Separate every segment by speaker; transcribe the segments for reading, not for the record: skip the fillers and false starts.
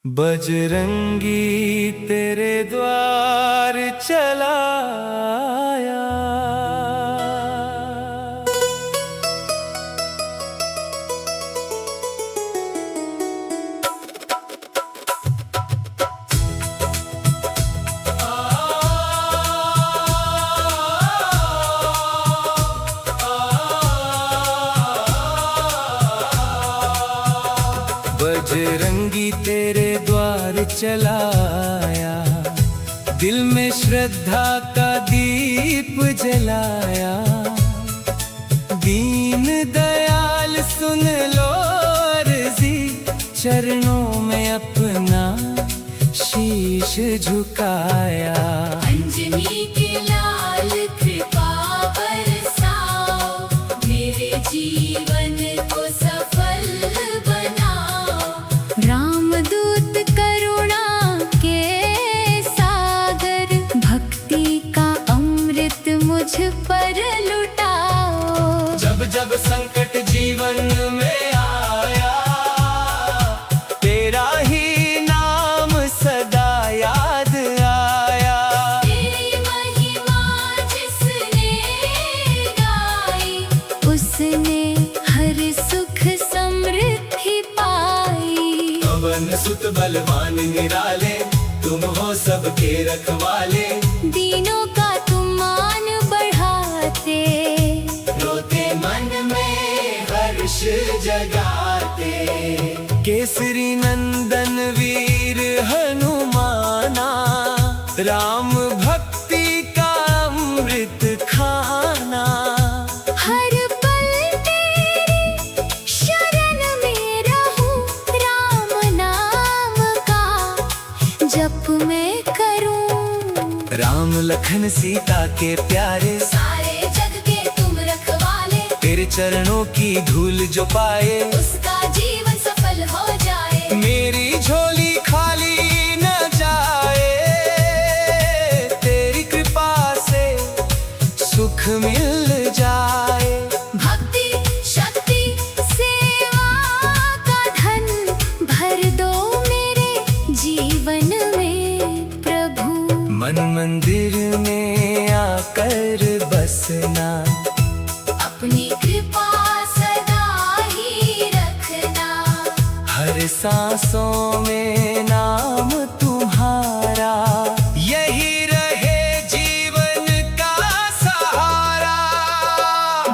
Speaker 1: बजरंगी तेरे द्वार चला आया। बजरंगी तेरे द्वार चला आया, दिल में श्रद्धा का दीप जलाया। दीन दयाल सुन लो अर्जी, चरणों में अपना शीश झुकाया।
Speaker 2: अंजनी के लाल कृपा बरसाओ, मेरे जीवन को सफल बनाओ। रामदूत करुणा के सागर, भक्ति का अमृत मुझ पर लुटाओ।
Speaker 1: जब जब संकट जीवन में आया, तेरा ही नाम सदा याद आया।
Speaker 2: तेरी महिमा जिसने गाई, उसने हर सुख समृद्धि पाई।
Speaker 1: पवन सुत बलवान निराले, तुम हो सबके रखवाले।
Speaker 2: दीनों का तुम मान बढ़ाते,
Speaker 1: रोते मन में हर्ष जगाते। केसरी नंदन वीर हनुमाना, राम भक्ति का अमृत खाना।
Speaker 2: हर पल तेरी शरण में रहूं, राम नाम का जप मैं करूं।
Speaker 1: राम लखन सीता के प्यारे,
Speaker 2: सारे जग के तुम रखवाले।
Speaker 1: तेरे चरणों की धूल जो पाए,
Speaker 2: उसका जीवन सफल हो जाए।
Speaker 1: मेरी झोली खाली न जाए। तेरी कृपा से सुख मिल जाए।
Speaker 2: भक्ति शक्ति सेवा का धन भर दो मेरे जीवन में प्रभु।
Speaker 1: मन मंदिर में आकर बसना,
Speaker 2: अपनी कृपा सदा ही रखना।
Speaker 1: हर सांसों में नाम तुम्हारा, यही रहे जीवन का सहारा।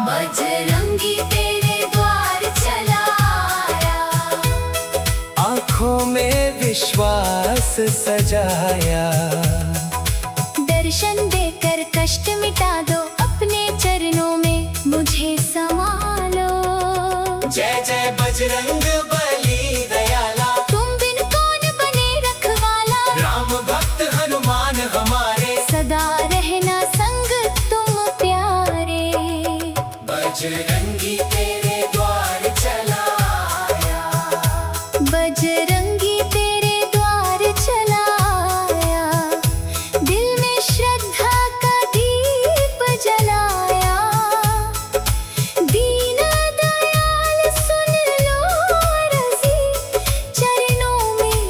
Speaker 2: बजरंगी तेरे द्वार चला आया,
Speaker 1: आँखों में विश्वास सजाया।
Speaker 2: दर्शन देकर कष्ट मिटा दो, अपने चरणों में मुझे संभालो।
Speaker 1: जय जय बजरंग बली दयाला,
Speaker 2: तुम बिन कौन बने रखवाला।
Speaker 1: राम भक्त हनुमान हमारे,
Speaker 2: सदा रहना संग तुम प्यारे।
Speaker 1: बजरंगी तेरे द्वार चला आया।
Speaker 2: बजरंगी तेरे द्वार चला आया, दिल में श्रद्धा का दीप जलाया। दीन दयाल सुन लो अर्जी, चरणों में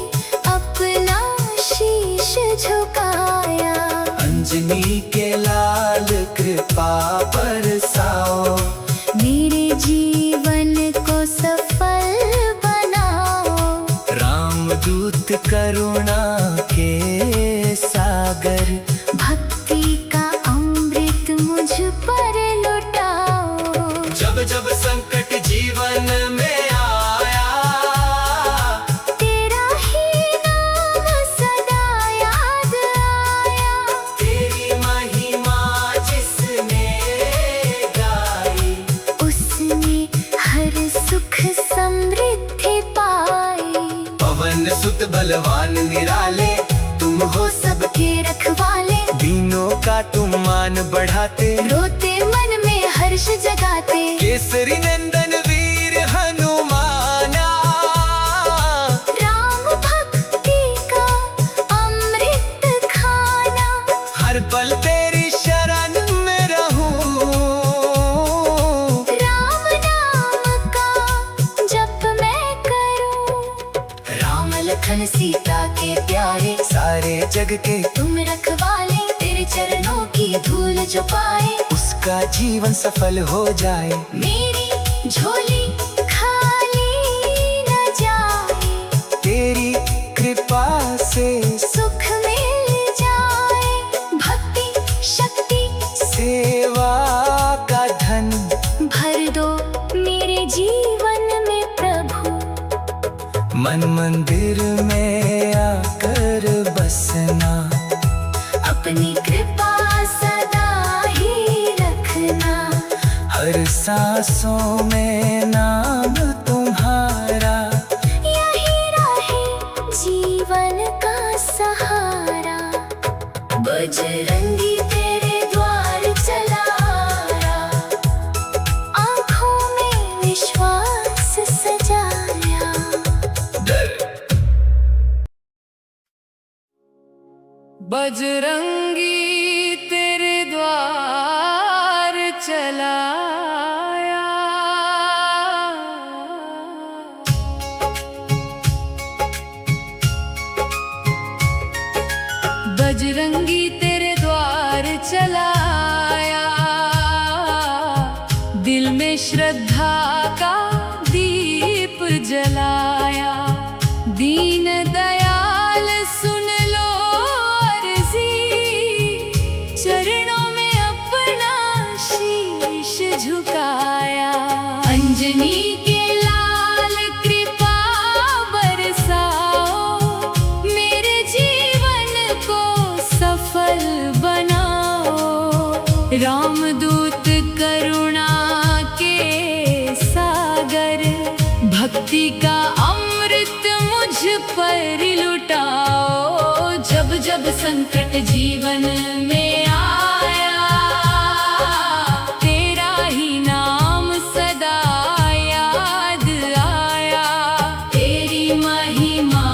Speaker 2: अपना शीश झुकाया।
Speaker 1: अंजनी के लाल कृपा बरसाओ,
Speaker 2: मेरे जीवन को सफल बनाओ।
Speaker 1: रामदूत करुणा के सागर,
Speaker 2: भक्ति का अमृत मुझ पर लुटाओ।
Speaker 1: जब जब संकट जीवन में आया,
Speaker 2: तेरा ही नाम सदा याद आया।
Speaker 1: तेरी महिमा जिसने गाई,
Speaker 2: उसने हर सुख समृद्धि पाई।
Speaker 1: पवन सुत बलवान निराले, तुम हो
Speaker 2: सबके रखवाले।
Speaker 1: दीनों का तुम मान बढ़ाते,
Speaker 2: रोते मन में हर्ष जगाते।
Speaker 1: केसरी नंदन वीर हनुमाना,
Speaker 2: राम भक्ति का अमृत खाना।
Speaker 1: हर पल तेरी शरण में रहूं।
Speaker 2: राम नाम का जप मैं करूं। लखन सीता के प्यारे,
Speaker 1: सारे जग के
Speaker 2: तुम रखवाले, तेरे चरणों की धूल जो पाए,
Speaker 1: उसका जीवन सफल हो जाए।
Speaker 2: मेरी झोली खाली न जाए,
Speaker 1: तेरी कृपा से
Speaker 2: सुख मिल जाए। भक्ति शक्ति
Speaker 1: सेवा का धन
Speaker 2: भर दो मेरे जीवन में प्रभु,
Speaker 1: मन मंदिर में आकर बसना,
Speaker 2: अपनी कृपा सदा ही रखना।
Speaker 1: हर सांसों में नाम तुम्हारा,
Speaker 2: यही रहे जीवन का सहारा। बजरंगी तेरे द्वार चला आया, आँखों में विश्वास सजाया।
Speaker 3: बजरंगी तेरे द्वार चला आया, बजरंगी तेरे द्वार चला आया, दिल में श्रद्धा का दीप जलाया। दीन दयाल सुन लो अर्जी, चरणों में अपना शीश झुकाया। अंजनी के लाल कृपा बरसाओ, मेरे जीवन को सफल बनाओ। रामदूत करुणा के सागर, भक्ति का अमृत मुझ पर लुटाओ। जब जब संकट जीवन में आया, तेरा ही नाम सदा याद आया। तेरी महिमा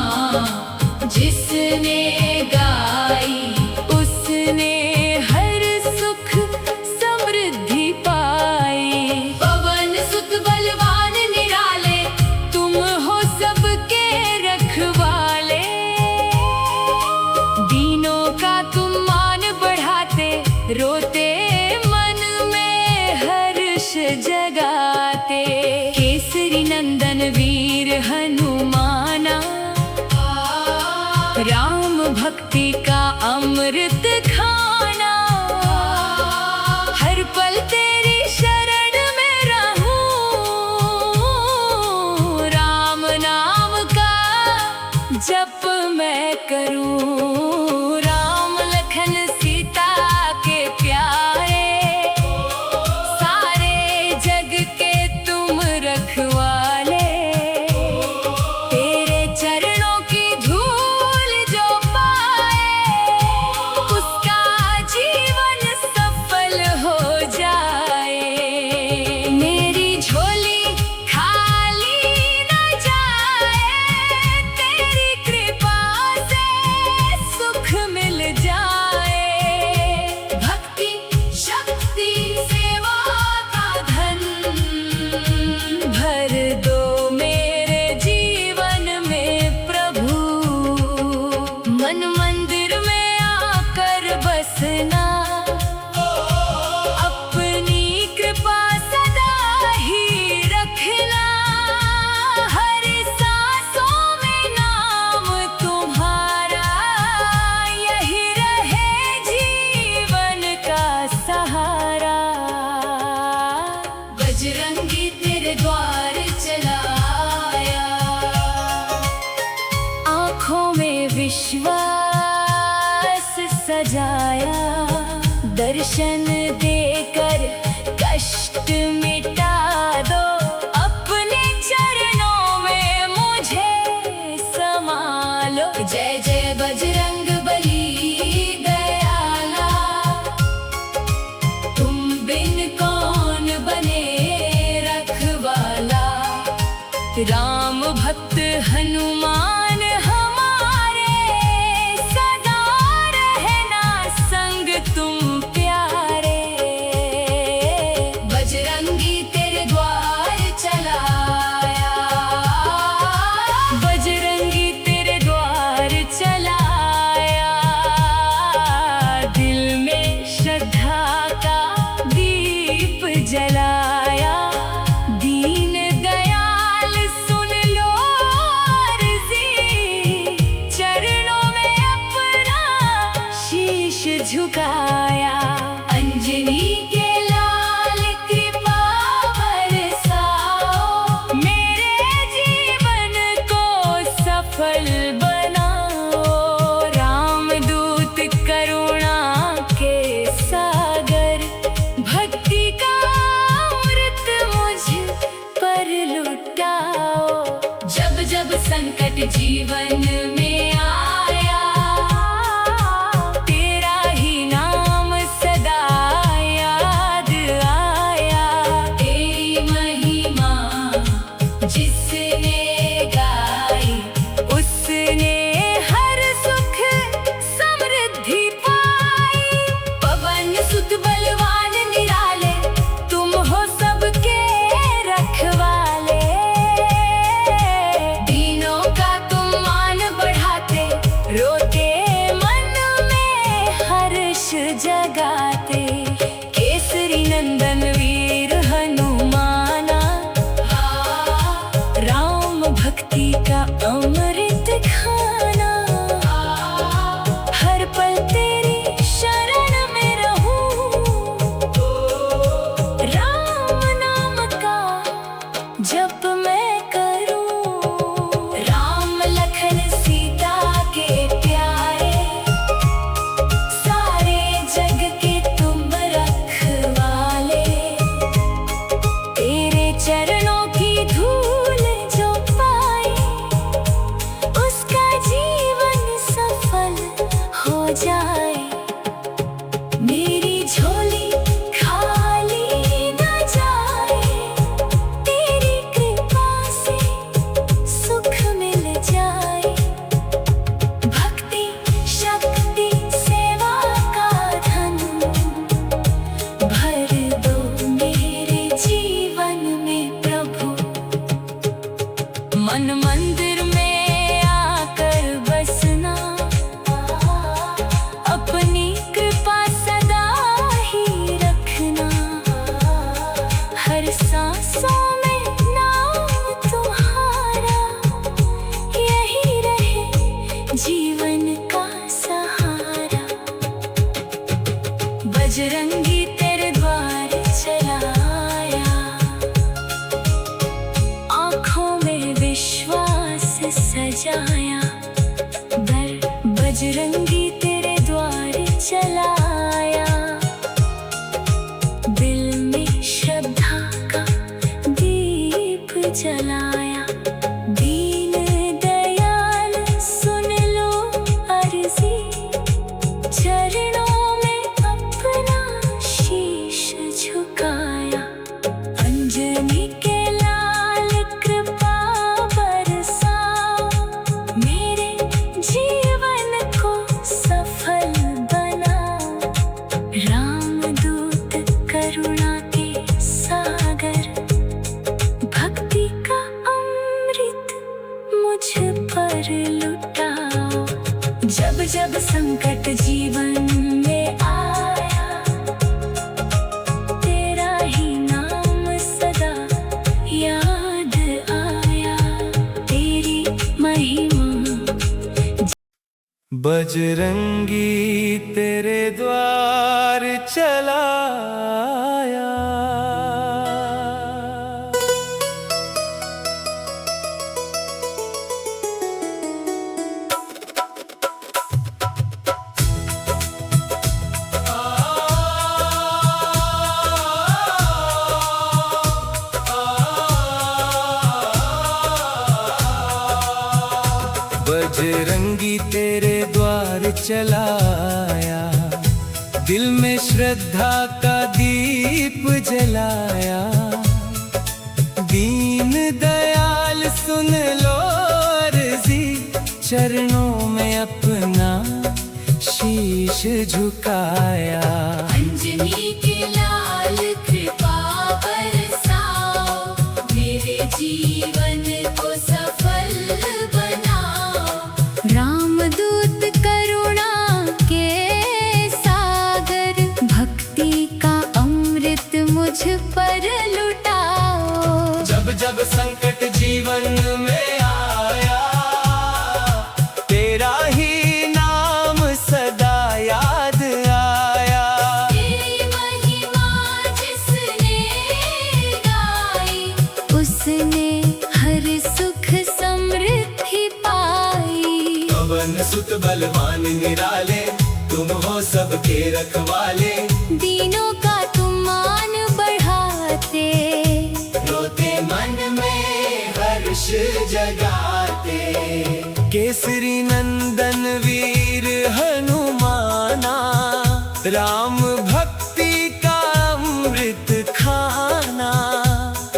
Speaker 3: जिसने गाई, उसने हर सुख समृद्धि पाई। पवन सुत बलवान निराले, तुम हो सबके रखवाले। दीनों का तुम मान बढ़ाते, रोते मन में हर्ष जगाते। केसरी नंदन वीर हनुमाना, राम भक्ति का अमृत खाना। हर पल तेरी शरण में रहूं, राम नाम का जप मैं करूं। राम लखन सीता के प्यारे, सारे जग के तुम रखवाले। तेरे चरणों की धूल जो पाए, उसका जीवन सफल हो जाए। मेरी झोली खाली न जाए, तेरी कृपा से सुख मिल जाए। भक्ति शक्ति सेवा का धन भर दो मेरे जीवन में प्रभु, मन मंदिर में आकर बसना। अपनी कृपा सदा ही रखना, हर सांसों में नाम तुम्हारा। यही रहे जीवन का सहारा। बजरंगी तेरे द्वार चला आया, आँखों में विश्वास सजाया। दर्शन देकर कष्ट मिटा दो, अपने चरणों में मुझे संभालो। जय जय बजरंग बली दयाला, तुम बिन कौन बने रखवाला। राम भक्त हनुमान हमारे, सदा रहना संग तुम प्यारे। बजरंगी तेरे द्वार चला आया, बजरंगी तेरे सफल बनाओ। रामदूत करुणा के सागर, भक्ति का अमृत मुझ पर लुटाओ। जब जब संकट जीवन में आया, तेरा ही नाम सदा याद आया। तेरी महिमा जिसने गाई, उसने हर सुख समृद्धि पाई। पवन सुत बलवान निराले, तुम हो सबके रखवाले। दीनों का तुम मान बढ़ाते, रोते मन में हर्ष जगाते। केसरी नंदन वीर हनुमाना, राम भक्ति का अमृत खाना। हर पल तेरी शरण में रहूं, राम नाम का जप मैं करूं। राम लखन सीता के प्यारे, सारे जग के तुम रखवाले। तेरे चरणों की धूल जो पाए, उसका जीवन सफल हो जाए। मेरी झोली खाली न जाए, तेरी कृपा से सुख मिल जाए। भक्ति शक्ति सेवा का धन भर दो मेरे जीवन में प्रभु। मन मंदिर में आकर बसना, अपनी कृपा सदा ही रखना। हर सांसों में नाम तुम्हारा, यही रहे जीवन का सहारा। बजरंगी तेरे द्वार चला आया, आँखों में विश्वास सजाया। बजरंगी तेरे द्वार चला आया, दिल में श्रद्धा का दीप जलाया। दीन दयाल सुन लो अर्जी, चरणों में अपना शीश झुकाया। अंजनी के लाल कृपा बरसाओ, मेरे जीवन को सफल बनाओ। रामदूत करुणा के सागर, भक्ति का अमृत मुझ पर लुटाओ। जब जब संकट जीवन में आया, तेरा ही नाम सदा याद आया। तेरी महिमा
Speaker 1: बजरंगी तेरे द्वार चला आया। बजरंगी तेरे द्वार चला आया, दिल में श्रद्धा का दीप जलाया। दीन दयाल सुन लो अर्जी, चरणों में अपना शीश झुकाया।
Speaker 3: अंजनी के लाल कृपा बरसाओ, मेरे जीवन को सफल बनाओ।
Speaker 2: रामदूत करुणा के सागर, भक्ति का अमृत मुझ पर लुटाओ।
Speaker 1: जब जब संकट जीवन में आया, तेरा ही नाम सदा याद आया।
Speaker 3: तेरी महिमा जिसने गाई,
Speaker 2: उसने हर सुख समृद्धि पाई।
Speaker 1: पवन सुत बलवान निराले, तुम हो सबके रखवाले।
Speaker 2: दीनों का तुम मान बढ़ाते,
Speaker 1: रोते मन में हर्ष जगाते।
Speaker 4: केसरी नंदन वीर हनुमाना, राम भक्ति का अमृत खाना।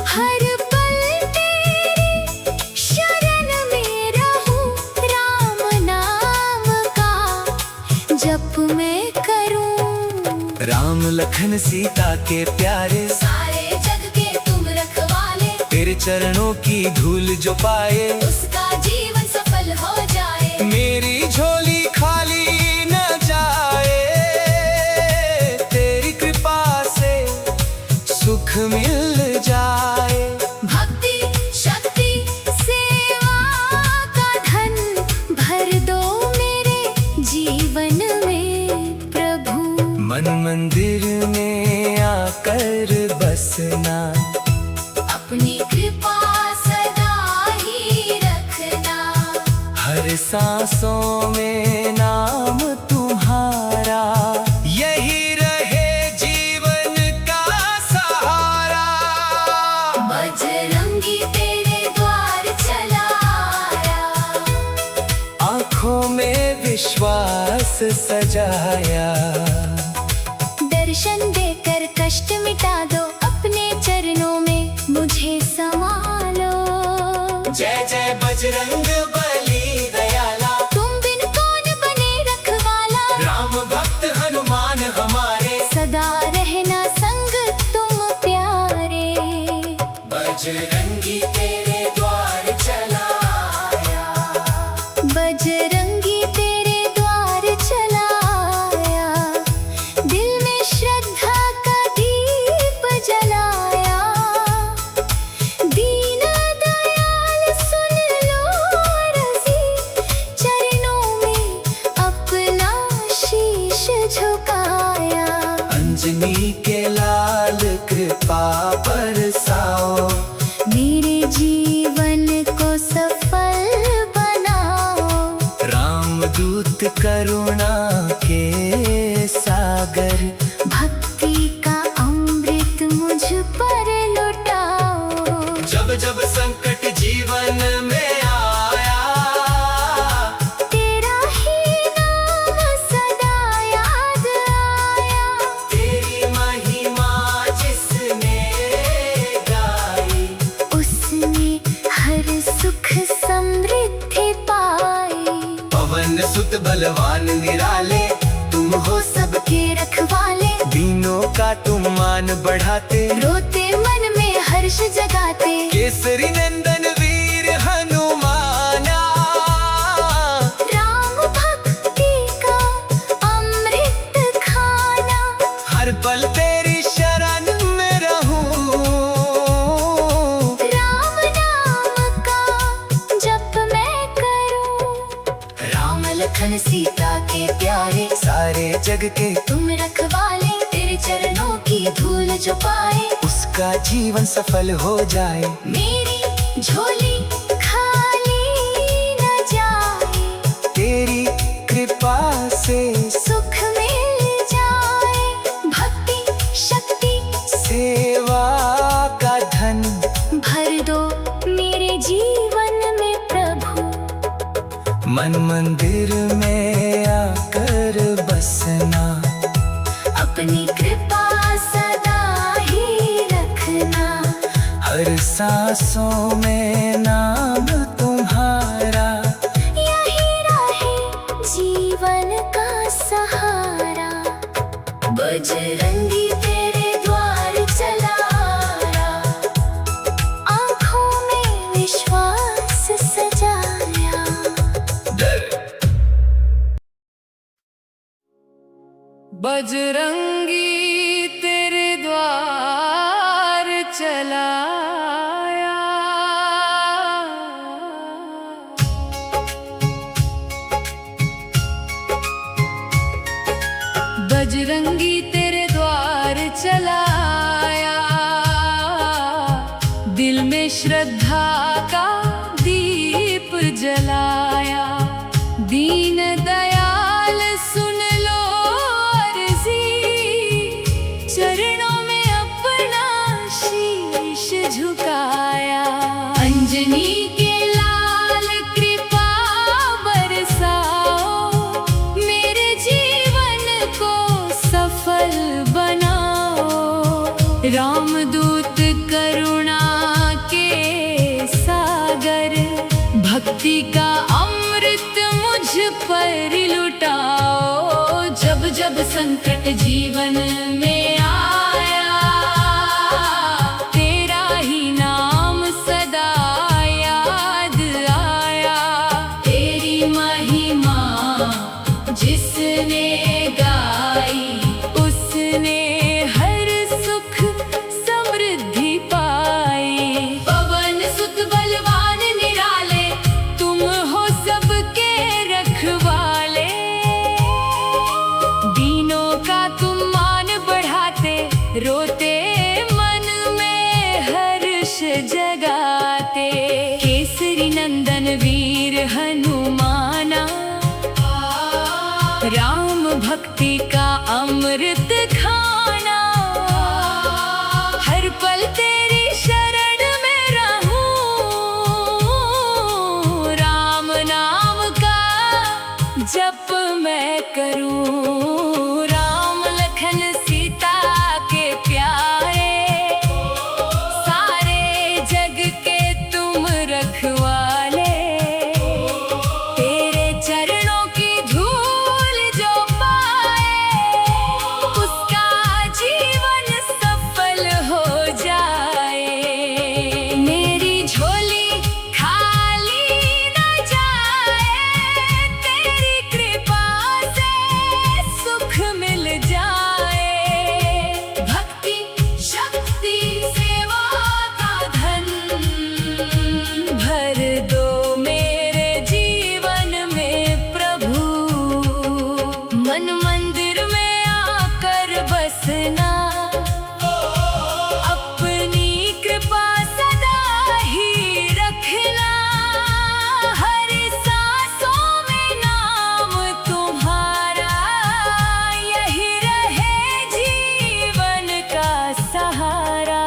Speaker 2: हर पल तेरी शरण में रहूं, राम नाम का जप मैं करूं।
Speaker 4: राम लखन सीता के प्यारे,
Speaker 2: सारे जग के तुम रखवाले।
Speaker 4: तेरे चरणों की धूल जो पाए,
Speaker 2: उसका जीवन सफल हो जाए।
Speaker 4: मेरी झोली खाली न जाए। तेरी कृपा से सुख मिल जाए।
Speaker 2: भक्ति शक्ति सेवा का धन भर दो मेरे जीवन में प्रभु।
Speaker 4: मन मंदिर में आकर बसना,
Speaker 2: अपनी कृपा सदा ही रखना।
Speaker 4: हर सांसों में नाम तुम्हारा, यही रहे जीवन का सहारा।
Speaker 2: बजरंगी तेरे द्वार चला आया,
Speaker 4: आँखों में विश्वास सजाया।
Speaker 2: दर्शन देकर कष्ट मिटा दो, अपने चरणों में मुझे संभालो।
Speaker 1: जय जय बजरंग बली दयाला,
Speaker 2: तुम बिन कौन बने रखवाला।
Speaker 1: राम भक्त हनुमान हमारे।
Speaker 2: सदा रहना संग तुम प्यारे।
Speaker 1: बजरंगी तेरे द्वार चला आया।
Speaker 2: बजरंगी तेरे द्वार चला आया, दिल में श्रद्धा का दीप जलाया। दीन दयाल सुन लो अर्जी, चरणों में अपना शीश झुकाया।
Speaker 4: अंजनी के लाल कृपा बरसाओ,
Speaker 2: मेरे जीवन को सफल बनाओ।
Speaker 4: रामदूत करुणा के सागर,
Speaker 2: भक्ति का अमृत मुझ पर लुटाओ।
Speaker 1: जब जब संकट जीवन में आया,
Speaker 2: तेरा ही नाम सदा याद आया।
Speaker 1: तेरी महिमा जिसने गाई,
Speaker 2: उसने हर सुख समृद्धि पाई।
Speaker 1: पवन सुत बलवान निराले, तुम हो
Speaker 2: सबके रखवाले।
Speaker 4: दीनों का तुम मान बढ़ाते,
Speaker 2: रोते मन में हर्ष जगाते।
Speaker 4: केसरी नंदन वीर हनुमाना।
Speaker 2: राम भक्ति का अमृत खाना,
Speaker 4: हर पल तेरी शरण में रहूं।
Speaker 2: राम नाम का जप मैं करूं। राम लखन सीता के प्यारे,
Speaker 4: सारे जग के
Speaker 2: तुम रखवाले। तेरे चरणों की धूल जो पाए,
Speaker 4: उसका जीवन सफल हो जाए।
Speaker 2: मेरी झोली खाली न जाए।
Speaker 4: तेरी कृपा से
Speaker 2: सुख मिल जाए। भक्ति शक्ति
Speaker 4: सेवा का धन
Speaker 2: भर दो मेरे जीवन में प्रभु।
Speaker 4: मन मंदिर में आकर बसना,
Speaker 2: अपनी कृपा सदा ही रखना।
Speaker 4: हर सांसों में नाम तुम्हारा,
Speaker 2: यही रहे जीवन का सहारा। बजरंगी तेरे द्वार चला आया, आँखों में विश्वास सजाया।
Speaker 4: बजरंगी तेरे द्वार चला आया। बजरंगी तेरे द्वार चला आया, दिल में श्रद्धा का दीप जलाया।
Speaker 3: पर लुटाओ। जब जब संकट जीवन में आया, तेरा ही नाम सदा याद आया। तेरी महिमा जिसने गाई, उसने हर सुख समृद्धि पाई। पवन सुत बलवान निराले, तुम हो सबके रखवाले। दीनों का तुम मान बढ़ाते, रोते मन में हर्ष जगाते। केसरी नंदन वीर हनुमाना, राम भक्ति का अमृत खाना। हर पल तेरी शरण में रहूं, राम नाम का जप मैं करूं। राम लखन सीता के प्यारे, सारे जग के तुम रखवाले। तेरे चरणों की धूल जो पाए, उसका जीवन सफल हो जाए। मेरी झोली खाली न जाए, तेरी कृपा से सुख मिल जाए। भक्ति शक्ति सेवा का धन भर दो मेरे जीवन में प्रभु। मन मंदिर में आकर बसना, अपनी कृपा सदा ही रखना। हर सांसों में नाम तुम्हारा, यही रहे जीवन का सहारा।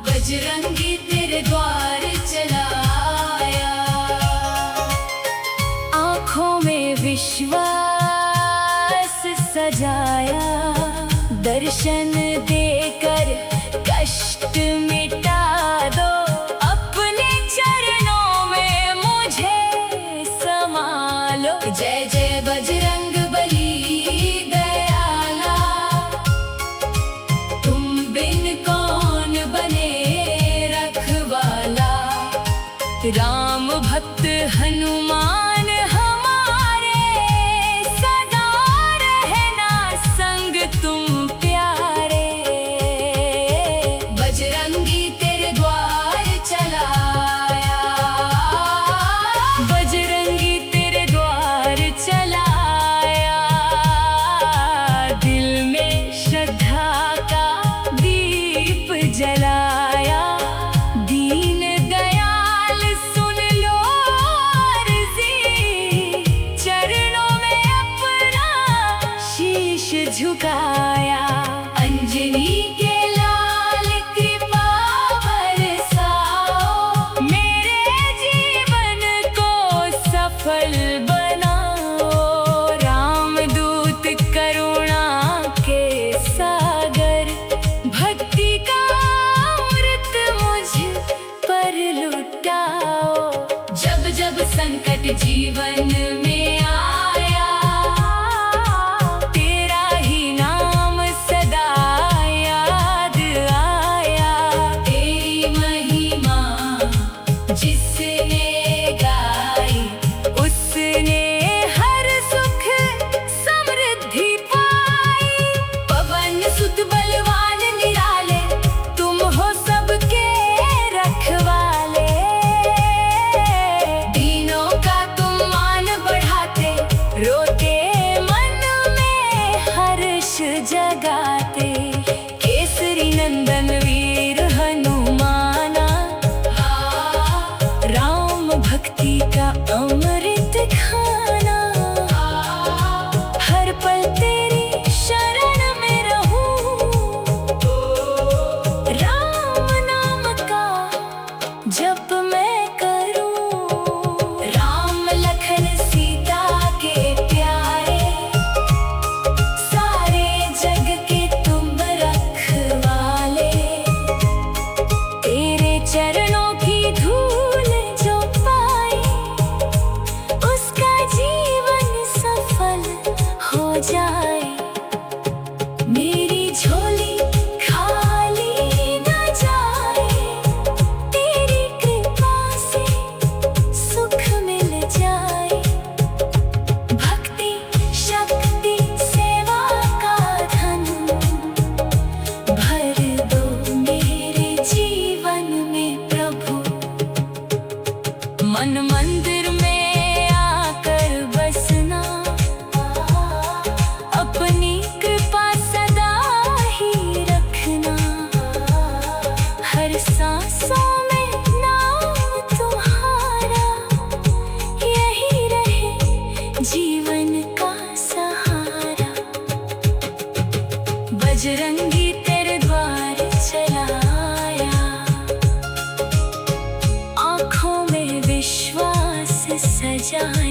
Speaker 3: बजरंगी तेरे द्वार चला आया, आँखों में विश्वास सजाया। दर्शन देकर कष्ट मिटा दो, अपने चरणों में मुझे संभालो। जय जय बजरंग बली दयाला, तुम बिन कौन बने रखवाला। राम भक्त हनुमान हमारे, सदा रहना संग तुम प्यारे। बजरंगी तेरे द्वार चला आया, बजरंगी तेरे द्वार चला आया। दिल में श्रद्धा का दीप जलाया। दीन दयाल सुन लो अर्जी, चरणों में अपना शीश झुकाया। अंजनी के लाल कृपा बरसाओ, मेरे जीवन को सफल बनाओ। रामदूत करुणा के सागर, भक्ति का अमृत मुझ पर लुटाओ। जब जब संकट जीवन में आया, तेरा ही नाम सदा याद आया। तेरी महिमा जिसने गाई, उसने हर सुख समृद्धि पाई। पवन सुत बलवान निराले, तुम हो सबके रखवाले। दीनों का तुम मान बढ़ाते,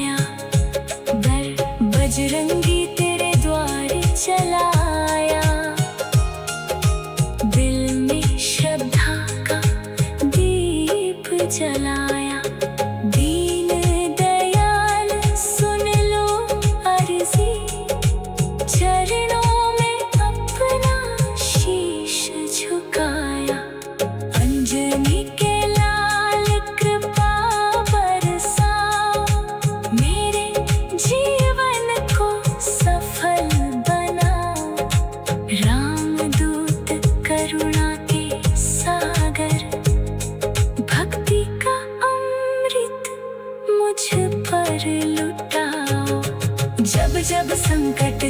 Speaker 3: आया। बजरंगी तेरे द्वार चला आया। दिल में श्रद्धा का दीप जलाया। दीन दयाल सुन लो अर्जी, चरणों में अपना शीश झुकाया। अंजनी के लाल कृपा बरसाओ, मेरे जीवन को सफल बनाओ। रामदूत करुणा के सागर, भक्ति का अमृत मुझ पर लुटाओ। जब जब संकट